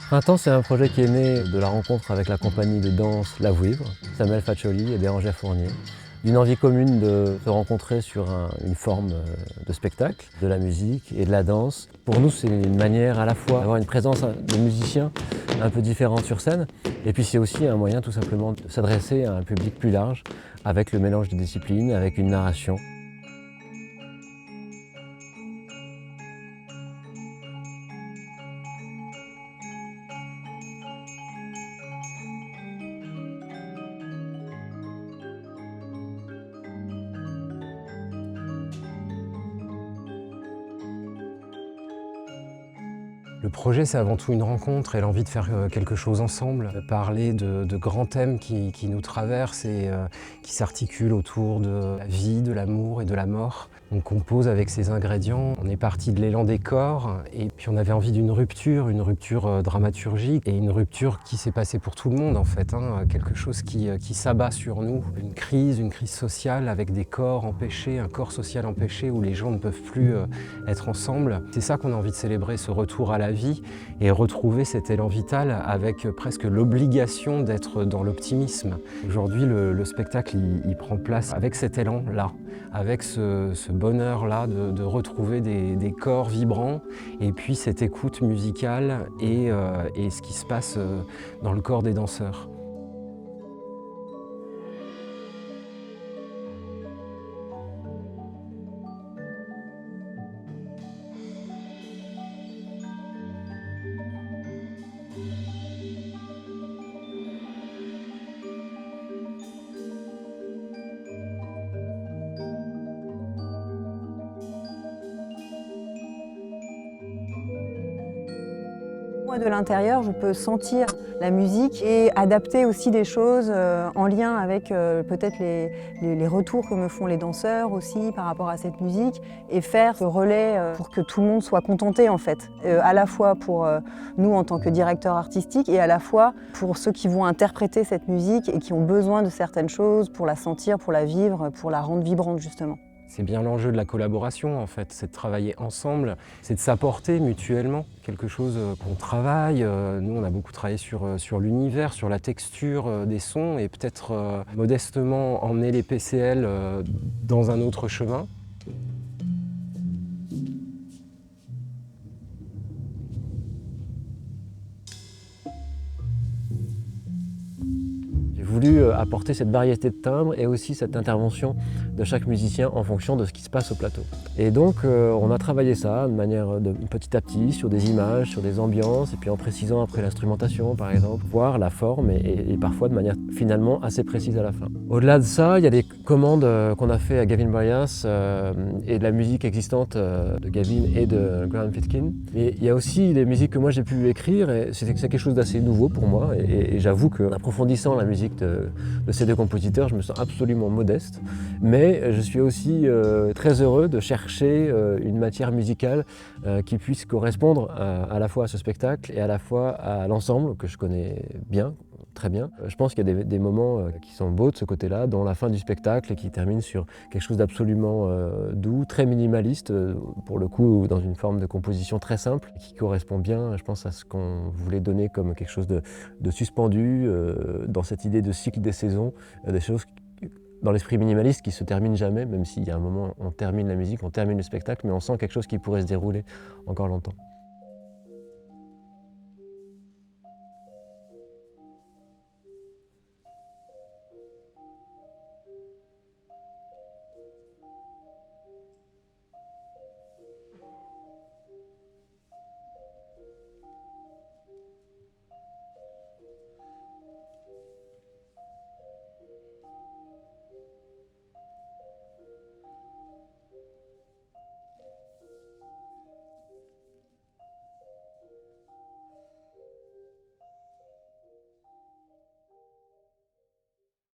Printemps, c'est un projet qui est né de la rencontre avec la compagnie de danse La Vouivre, Samuel Faccioli et Bérangère Fournier, d'une envie commune de se rencontrer sur une forme de spectacle, de la musique et de la danse. Pour nous, c'est une manière à la fois d'avoir une présence de musiciens un peu différente sur scène, et puis c'est aussi un moyen tout simplement de s'adresser à un public plus large, avec le mélange de disciplines, avec une narration. Le projet, c'est avant tout une rencontre et l'envie de faire quelque chose ensemble, de parler de grands thèmes qui nous traversent et qui s'articulent autour de la vie, de l'amour et de la mort. On compose avec ces ingrédients. On est parti de l'élan des corps et puis on avait envie d'une rupture, une rupture dramaturgique et une rupture qui s'est passée pour tout le monde en fait, quelque chose qui s'abat sur nous. Une crise sociale avec des corps empêchés, un corps social empêché où les gens ne peuvent plus être ensemble. C'est ça qu'on a envie de célébrer, ce retour à la vie et retrouver cet élan vital avec presque l'obligation d'être dans l'optimisme. Aujourd'hui, le spectacle, il prend place avec cet élan-là, avec ce bonheur-là de retrouver des corps vibrants et puis cette écoute musicale et ce qui se passe dans le corps des danseurs. Moi, de l'intérieur, je peux sentir la musique et adapter aussi des choses en lien avec peut-être les retours que me font les danseurs aussi par rapport à cette musique et faire ce relais pour que tout le monde soit contenté en fait, à la fois pour nous en tant que directeurs artistiques et à la fois pour ceux qui vont interpréter cette musique et qui ont besoin de certaines choses pour la sentir, pour la vivre, pour la rendre vibrante justement. C'est bien l'enjeu de la collaboration en fait, c'est de travailler ensemble, c'est de s'apporter mutuellement quelque chose qu'on travaille. Nous on a beaucoup travaillé sur l'univers, sur la texture des sons et peut-être modestement emmener les PCL dans un autre chemin. J'ai voulu apporter cette variété de timbres et aussi cette intervention de chaque musicien en fonction de ce qui se passe au plateau. Et donc on a travaillé ça de manière petit à petit sur des images, sur des ambiances et puis en précisant après l'instrumentation par exemple, voir la forme et parfois de manière finalement assez précise à la fin. Au-delà de ça, il y a des commandes qu'on a fait à Gavin Bryas et de la musique existante de Gavin et de Graham Fitkin. Mais il y a aussi des musiques que moi j'ai pu écrire et c'est quelque chose d'assez nouveau pour moi et j'avoue qu'en approfondissant la musique de ces deux compositeurs, je me sens absolument modeste. Mais je suis aussi très heureux de chercher une matière musicale qui puisse correspondre à la fois à ce spectacle et à la fois à l'ensemble que je connais bien, très bien. Je pense qu'il y a des moments qui sont beaux de ce côté-là, dont la fin du spectacle et qui termine sur quelque chose d'absolument doux, très minimaliste, pour le coup dans une forme de composition très simple, qui correspond bien, je pense, à ce qu'on voulait donner comme quelque chose de suspendu dans cette idée de cycle des saisons, des choses dans l'esprit minimaliste qui se termine jamais, même s'il y a un moment on termine la musique, on termine le spectacle, mais on sent quelque chose qui pourrait se dérouler encore longtemps.